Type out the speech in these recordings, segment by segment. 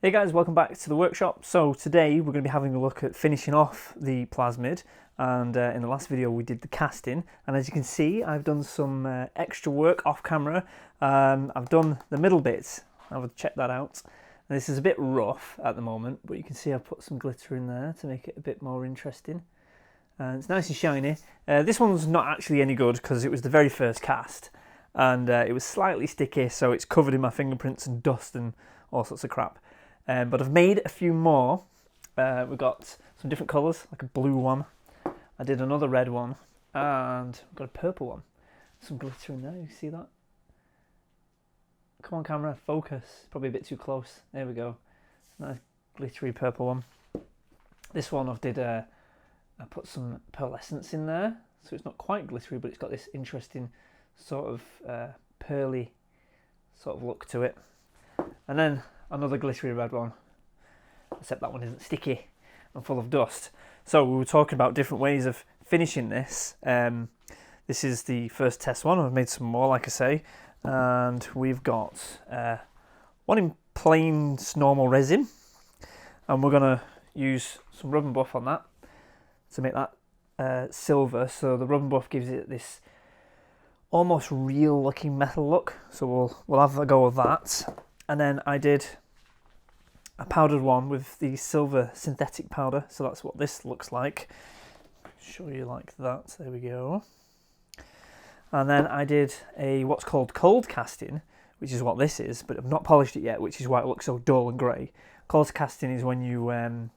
Hey guys, welcome back to the workshop. So today we're going to be having a look at finishing off the plasmid, and in the last video we did the casting, and as you can see I've done some extra work off camera. I've done the middle bits. I'll check that out. And this is a bit rough at the moment, but you can see I've put some glitter in there to make it a bit more interesting. And it's nice and shiny. This one's not actually any good because it was the very first cast, and it was slightly sticky, so it's covered in my fingerprints and dust and all sorts of crap. But I've made a few more. We've got some different colours, like a blue one. I did another red one, and I've got a purple one. Some glitter in there, you see that? Come on camera, focus. Probably a bit too close. There we go. Nice glittery purple one. This one I put some pearlescence in there, so it's not quite glittery, but it's got this interesting sort of pearly sort of look to it. And then another glittery red one, except that one isn't sticky and full of dust. So we were talking about different ways of finishing this. This is the first test one. I've made some more, like I say, and we've got one in plain normal resin, and we're going to use some rub and buff on that to make that silver. So the rub and buff gives it this almost real looking metal look, so we'll have a go of that. And then I did a powdered one with the silver synthetic powder, so that's what this looks like. Show you like that, there we go. And then I did what's called cold casting, which is what this is, but I've not polished it yet, which is why it looks so dull and grey. Cold casting is when you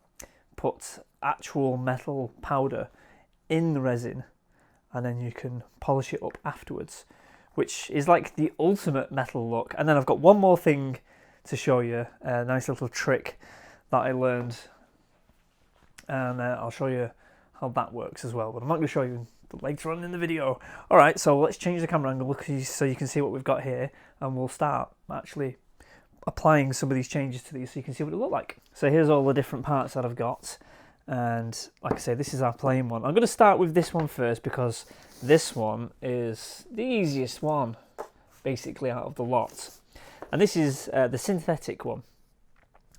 put actual metal powder in the resin, and then you can polish it up afterwards, which is like the ultimate metal look. And then I've got one more thing to show you, a nice little trick that I learned, and I'll show you how that works as well, but I'm not going to show you later on in the video. Alright, so let's change the camera angle so you can see what we've got here, and we'll start actually applying some of these changes to these so you can see what it look like. So here's all the different parts that I've got, and like I say, this is our plain one. I'm going to start with this one first because this one is the easiest one basically out of the lot, and this is the synthetic one.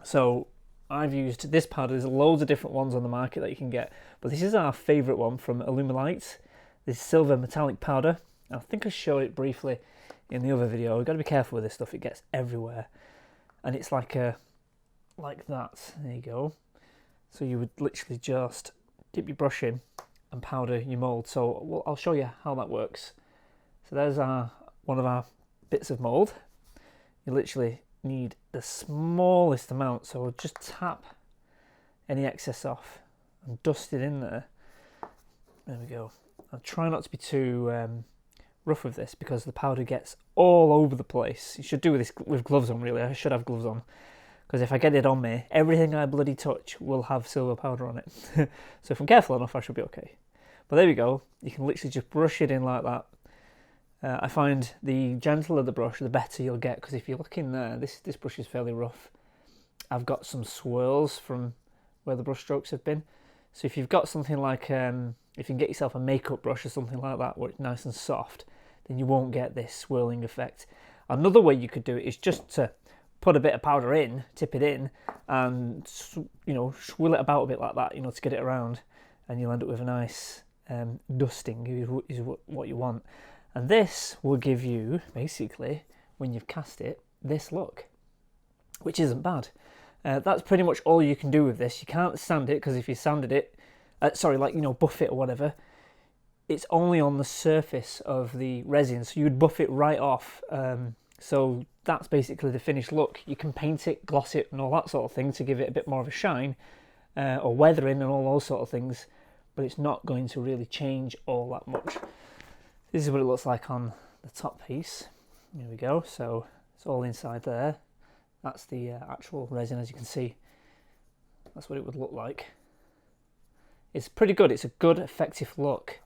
So I've used this powder. There's loads of different ones on the market that you can get, but this is our favourite one from Illumilite, this silver metallic powder. I think I showed it briefly in the other video. We've got to be careful with this stuff, it gets everywhere, and it's like that. There you go. So you would literally just dip your brush in and powder your mould. So I'll show you how that works. So there's one of our bits of mould. You literally need the smallest amount, so I'll just tap any excess off and dust it in there. There we go. I'll try not to be too rough with this because the powder gets all over the place. You should do this with gloves on, really. I should have gloves on, because if I get it on me, everything I bloody touch will have silver powder on it. So if I'm careful enough, I should be okay. But there we go. You can literally just brush it in like that. I find the gentler the brush, the better you'll get, because if you look in there, this brush is fairly rough. I've got some swirls from where the brush strokes have been. So if you've got something like, if you can get yourself a makeup brush or something like that where it's nice and soft, then you won't get this swirling effect. Another way you could do it is just to put a bit of powder in, tip it in, and swirl it about a bit like that, to get it around, and you'll end up with a nice dusting is what you want. And this will give you, basically, when you've cast it, this look, which isn't bad. That's pretty much all you can do with this. You can't sand it, because if you sanded it, buff it or whatever, it's only on the surface of the resin, so you would buff it right off. So that's basically the finished look. You can paint it, gloss it, and all that sort of thing to give it a bit more of a shine, or weathering and all those sort of things, but it's not going to really change all that much. This is what it looks like on the top piece. Here we go. So it's all inside there. That's the actual resin, as you can see. That's what it would look like. It's pretty good. It's a good, effective look.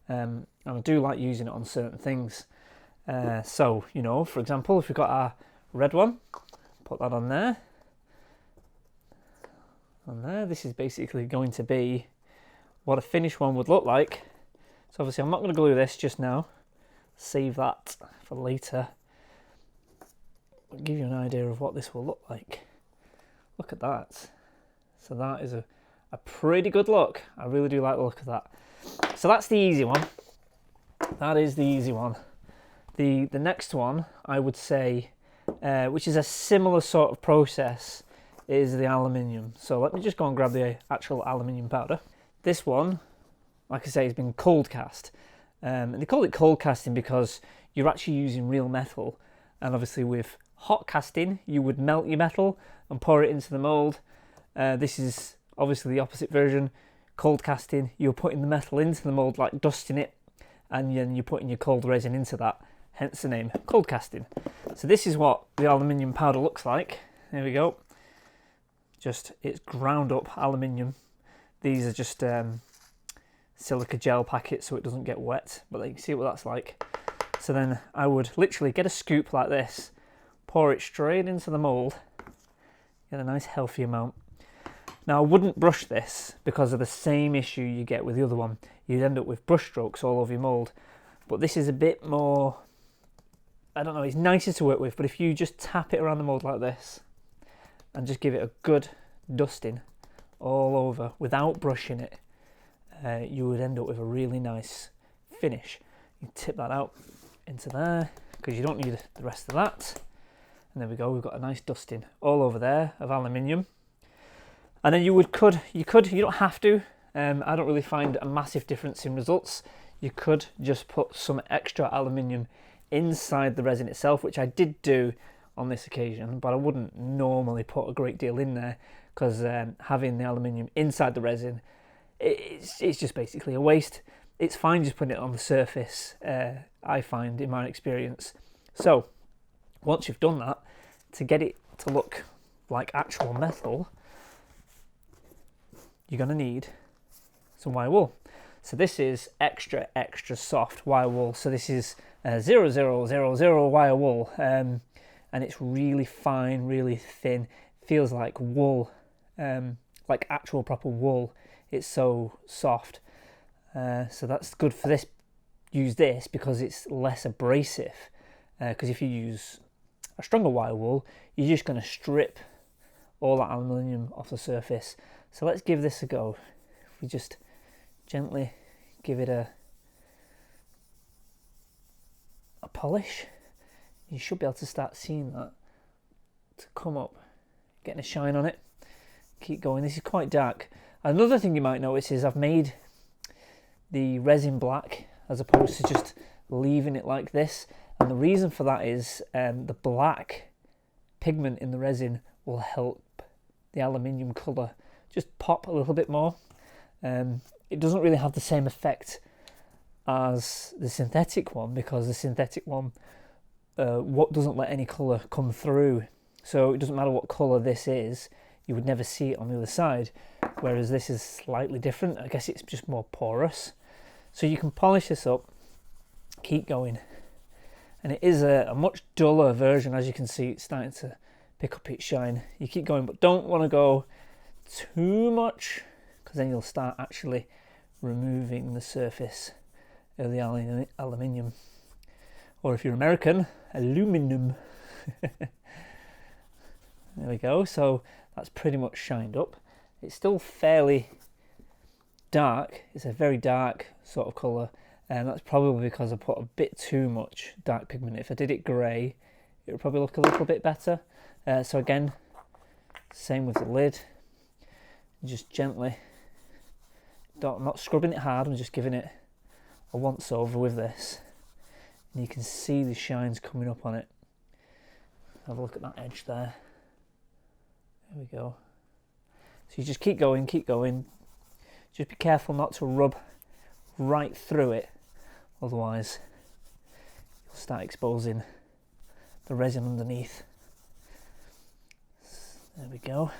And I do like using it on certain things. So, for example, if we've got our red one, put that on there. On there, this is basically going to be what a finished one would look like. So obviously I'm not going to glue this just now. Save that for later. I'll give you an idea of what this will look like. Look at that. So that is a pretty good look. I really do like the look of that. So that's the easy one. That is the easy one. The next one, I would say, which is a similar sort of process, is the aluminium. So let me just go and grab the actual aluminium powder. This one, like I say, has been cold cast. And they call it cold casting because you're actually using real metal. And obviously with hot casting, you would melt your metal and pour it into the mould. This is obviously the opposite version. Cold casting, you're putting the metal into the mould, like dusting it, and then you're putting your cold resin into that, hence the name cold casting. So this is what the aluminium powder looks like. There we go. Just, it's ground up aluminium. These are just silica gel packets so it doesn't get wet, but you can see what that's like. So then I would literally get a scoop like this, pour it straight into the mould, get a nice healthy amount. Now I wouldn't brush this because of the same issue you get with the other one. You'd end up with brush strokes all over your mould. But this is a bit more, I don't know, it's nicer to work with, but if you just tap it around the mould like this and just give it a good dusting all over without brushing it, you would end up with a really nice finish. You tip that out into there because you don't need the rest of that. And there we go, we've got a nice dusting all over there of aluminium. And then you don't have to. I don't really find a massive difference in results. You could just put some extra aluminium inside the resin itself, which I did do on this occasion, but I wouldn't normally put a great deal in there because having the aluminium inside the resin, it's just basically a waste. It's fine just putting it on the surface, I find, in my experience. So once you've done that, to get it to look like actual metal, you're going to need some wire wool. So this is extra soft wire wool. So this is 0000 wire wool, and it's really fine, really thin. Feels like wool, like actual proper wool. It's so soft. So that's good for this. Use this because it's less abrasive. Because if you use a stronger wire wool, you're just going to strip all that aluminium off the surface. So let's give this a go. If we just gently give it a polish, you should be able to start seeing that to come up, getting a shine on it. Keep going. This is quite dark. Another thing you might notice is I've made the resin black as opposed to just leaving it like this. And the reason for that is the black pigment in the resin will help the aluminium colour just pop a little bit more. It doesn't really have the same effect as the synthetic one because the synthetic one doesn't let any colour come through. So it doesn't matter what colour this is, you would never see it on the other side. Whereas this is slightly different. I guess it's just more porous. So you can polish this up, keep going. And it is a much duller version. As you can see, it's starting to pick up its shine. You keep going, but don't want to go too much because then you'll start actually removing the surface of the aluminium. Or if you're American, aluminum. There we go. So that's pretty much shined up. It's still fairly dark. It's a very dark sort of colour, and that's probably because I put a bit too much dark pigment. If I did it grey, it would probably look a little bit better. So again, same with the lid. Just gently, I'm not scrubbing it hard, I'm just giving it a once over with this. And you can see the shines coming up on it. Have a look at that edge there. There we go. So you just keep going, keep going. Just be careful not to rub right through it, otherwise you'll start exposing the resin underneath. There we go.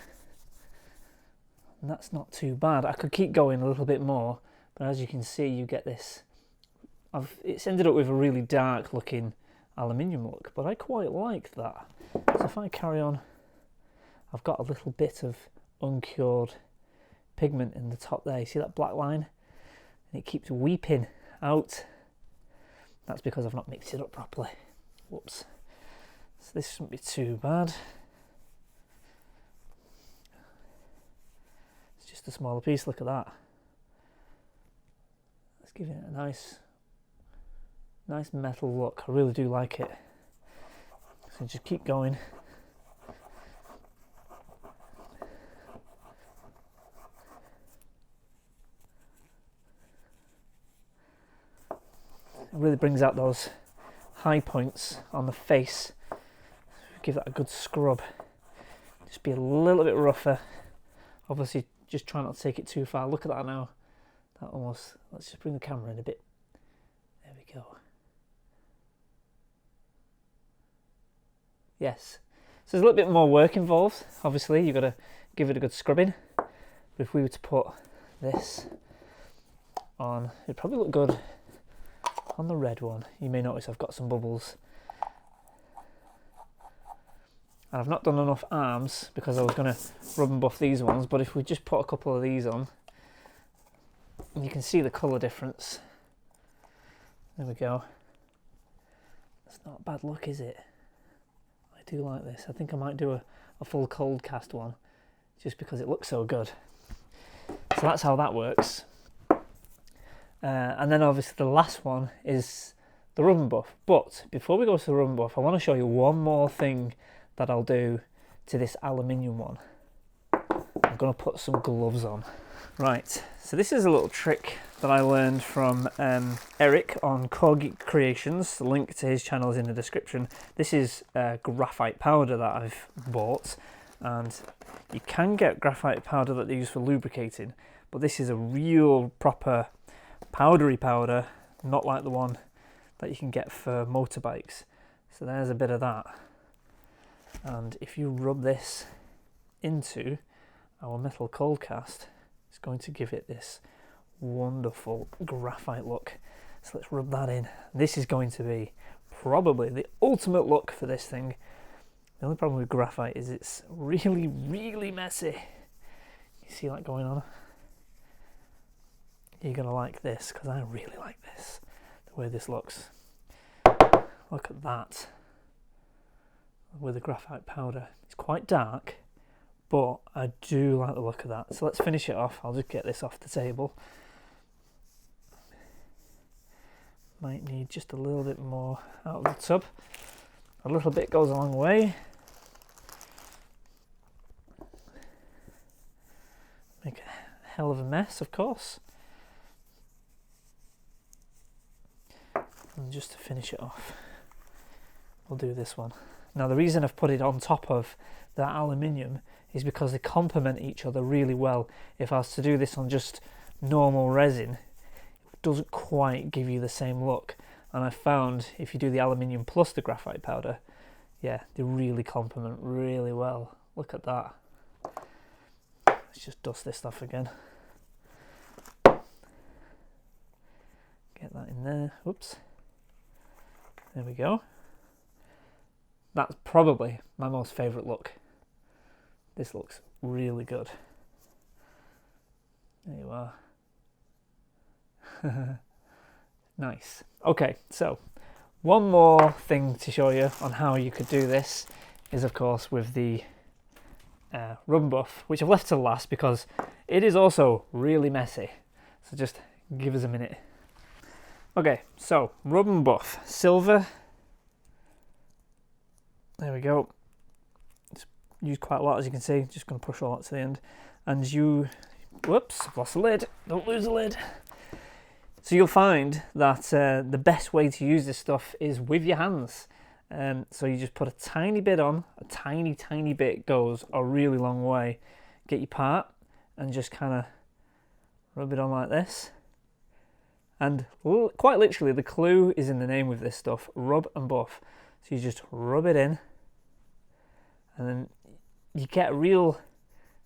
And that's not too bad. I could keep going a little bit more, but as you can see, you get this. It's ended up with a really dark looking aluminium look, but I quite like that. So if I carry on, I've got a little bit of uncured pigment in the top there. You see that black line? And it keeps weeping out. That's because I've not mixed it up properly. Whoops. So this shouldn't be too bad. just a smaller piece. Look at that. Let's give it a nice metal look. I really do like it. So just keep going. It really brings out those high points on the face. Give that a good scrub. Just be a little bit rougher. Obviously, just try not to take it too far. Look at that now. That almost, let's just bring the camera in a bit. There we go. Yes. So there's a little bit more work involved. Obviously, you've got to give it a good scrubbing. But if we were to put this on, it'd probably look good on the red one. You may notice I've got some bubbles. And I've not done enough arms because I was going to rub and buff these ones, but if we just put a couple of these on, you can see the colour difference. There we go. That's not a bad look, is it? I do like this. I think I might do a full cold cast one, just because it looks so good. So that's how that works. And then obviously the last one is the rub and buff. But before we go to the rub and buff, I want to show you one more thing that I'll do to this aluminium one. I'm going to put some gloves on. Right, so this is a little trick that I learned from Eric on Corgi Creations. The link to his channel is in the description. This is graphite powder that I've bought, and you can get graphite powder that they use for lubricating, but this is a real proper powdery powder, not like the one that you can get for motorbikes. So there's a bit of that. And if you rub this into our metal cold cast, it's going to give it this wonderful graphite look. So let's rub that in. This is going to be probably the ultimate look for this thing. The only problem with graphite is it's really, really messy. You see that going on? You're going to like this, because I really like this, the way this looks. Look at that. With the graphite powder. It's quite dark, but I do like the look of that. So let's finish it off. I'll just get this off the table. Might need just a little bit more out of the tub. A little bit goes a long way. Make a hell of a mess, of course. And just to finish it off, we'll do this one. Now the reason I've put it on top of that aluminium is because they complement each other really well. If I was to do this on just normal resin, it doesn't quite give you the same look. And I found if you do the aluminium plus the graphite powder, yeah, they really complement really well. Look at that. Let's just dust this stuff again. Get that in there. Oops. There we go. That's probably my most favourite look. This looks really good. There you are. Nice. Okay, so one more thing to show you on how you could do this is, of course, with the rub and buff, which I've left to last because it is also really messy. So just give us a minute. Okay, so rub and buff, silver. There we go. It's used quite a lot, as you can see. Just going to push all that to the end. And you, whoops, I've lost the lid. Don't lose the lid. So you'll find that the best way to use this stuff is with your hands. So you just put a tiny bit on, a tiny bit goes a really long way. Get your part and just kind of rub it on like this. And quite literally, the clue is in the name with this stuff, rub and buff. So you just rub it in, and then you get a real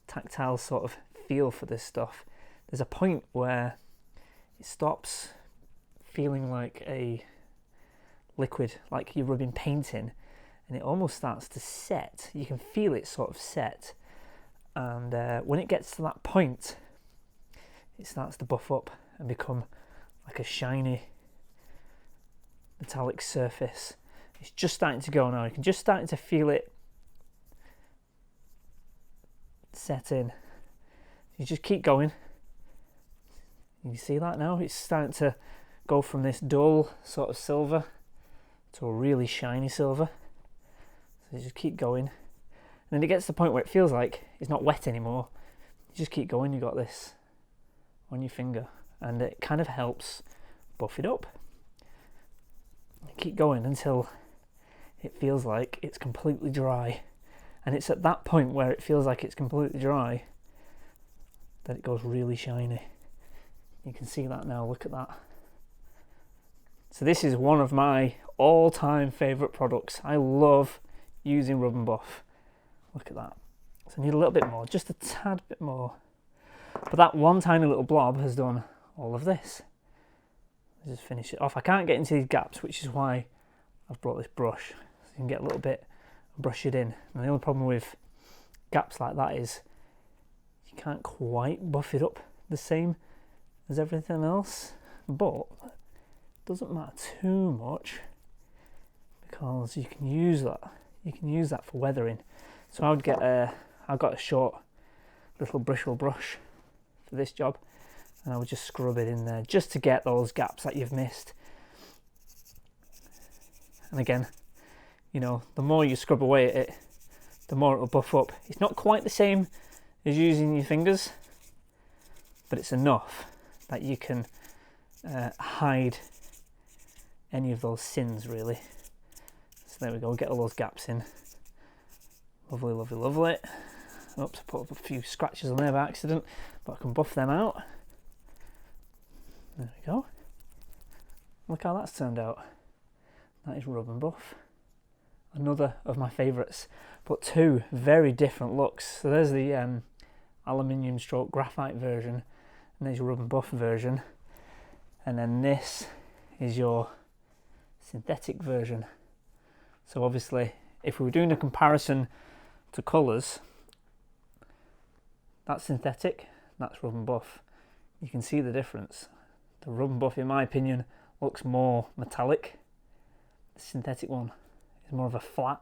tactile sort of feel for this stuff. There's a point where it stops feeling like a liquid, like you're rubbing paint in, and it almost starts to set. You can feel it sort of set, and when it gets to that point, it starts to buff up and become like a shiny metallic surface. It's just starting to go now. You can just starting to feel it set in. You just keep going. You see that now? It's starting to go from this dull sort of silver to a really shiny silver. So you just keep going. And then it gets to the point where it feels like it's not wet anymore. You just keep going. You got this on your finger, and it kind of helps buff it up. You keep going until it feels like it's completely dry. And it's at that point where it feels like it's completely dry that it goes really shiny. You can see that now, look at that. So this is one of my all-time favourite products. I love using Rub and Buff. Look at that. So I need a little bit more, just a tad bit more. But that one tiny little blob has done all of this. Let's just finish it off. I can't get into these gaps, which is why I've brought this brush. So you can get a little bit and brush it in. And the only problem with gaps like that is you can't quite buff it up the same as everything else. But it doesn't matter too much because you can use that. You can use that for weathering. So I would get I've got a short little bristle brush for this job, and I would just scrub it in there just to get those gaps that you've missed. And again, you know, the more you scrub away at it, the more it'll buff up. It's not quite the same as using your fingers, but it's enough that you can hide any of those sins really. So there we go, get all those gaps in. Lovely, lovely, lovely. Oops, I put up a few scratches on there by accident, but I can buff them out. There we go. Look how that's turned out. That is Rub and Buff. Another of my favourites, but two very different looks. So there's the aluminium stroke graphite version, and there's your Rub and Buff version. And then this is your synthetic version. So obviously, if we were doing a comparison to colours, that's synthetic, that's Rub and Buff. You can see the difference. The Rub and Buff, in my opinion, looks more metallic. The synthetic one is more of a flat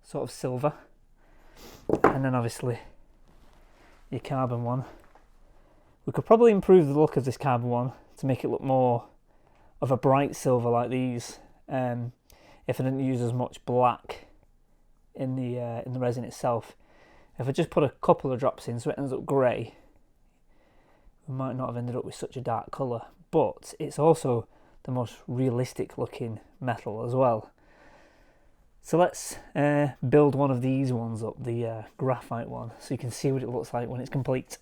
sort of silver. And then obviously your carbon one. We could probably improve the look of this carbon one to make it look more of a bright silver like these. If I didn't use as much black in the resin itself. If I just put a couple of drops in so it ends up grey, we might not have ended up with such a dark colour. But it's also the most realistic looking metal as well. So let's build one of these ones up, the graphite one, so you can see what it looks like when it's complete.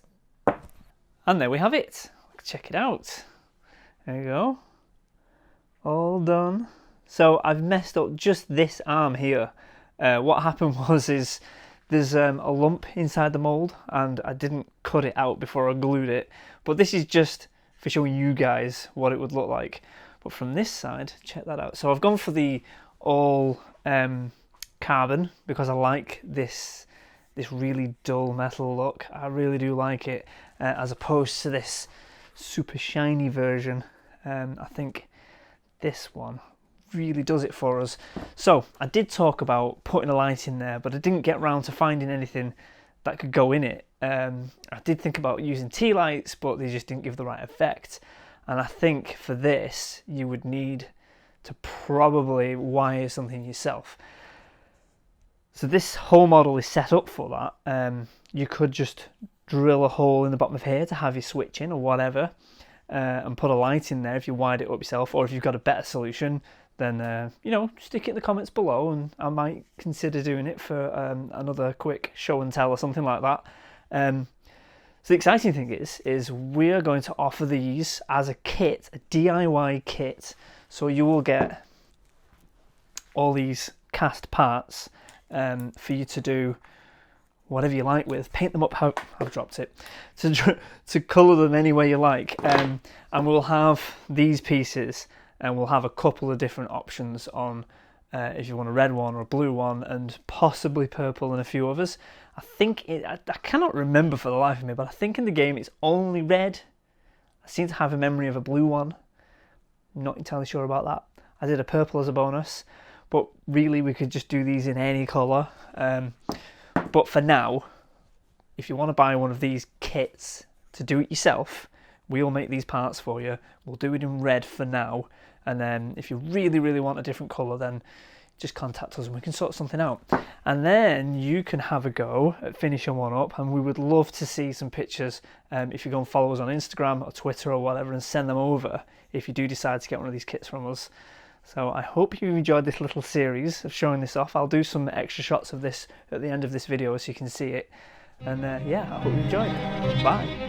And there we have it. Check it out. There you go. All done. So I've messed up just this arm here. What happened was there's a lump inside the mould and I didn't cut it out before I glued it. But this is just for showing you guys what it would look like. But from this side, check that out. So I've gone for the all carbon because I like this really dull metal look. I really do like it, as opposed to this super shiny version. I think this one really does it for us. So I did talk about putting a light in there, but I didn't get round to finding anything that could go in it. I did think about using tea lights, but they just didn't give the right effect. And I think for this you would need to probably wire something yourself. So this whole model is set up for that. You could just drill a hole in the bottom of here to have your switch in or whatever, and put a light in there if you wired it up yourself, or if you've got a better solution, then you know, stick it in the comments below and I might consider doing it for another quick show and tell or something like that. So the exciting thing is we're going to offer these as a kit, a DIY kit. So you will get all these cast parts for you to do whatever you like with. Paint them up how I've dropped it, to colour them any way you like. And we'll have these pieces, and we'll have a couple of different options on if you want a red one or a blue one, and possibly purple and a few others. I think I cannot remember for the life of me, but I think in the game it's only red. I seem to have a memory of a blue one. I'm not entirely sure about that. I did a purple as a bonus, but really we could just do these in any colour. But for now, if you want to buy one of these kits to do it yourself, we'll make these parts for you. We'll do it in red for now, and then if you really, really want a different colour, then just contact us and we can sort something out. And then you can have a go at finishing one up, and we would love to see some pictures if you go and follow us on Instagram or Twitter or whatever, and send them over if you do decide to get one of these kits from us. So I hope you enjoyed this little series of showing this off. I'll do some extra shots of this at the end of this video so you can see it. And yeah, I hope you enjoyed. Bye.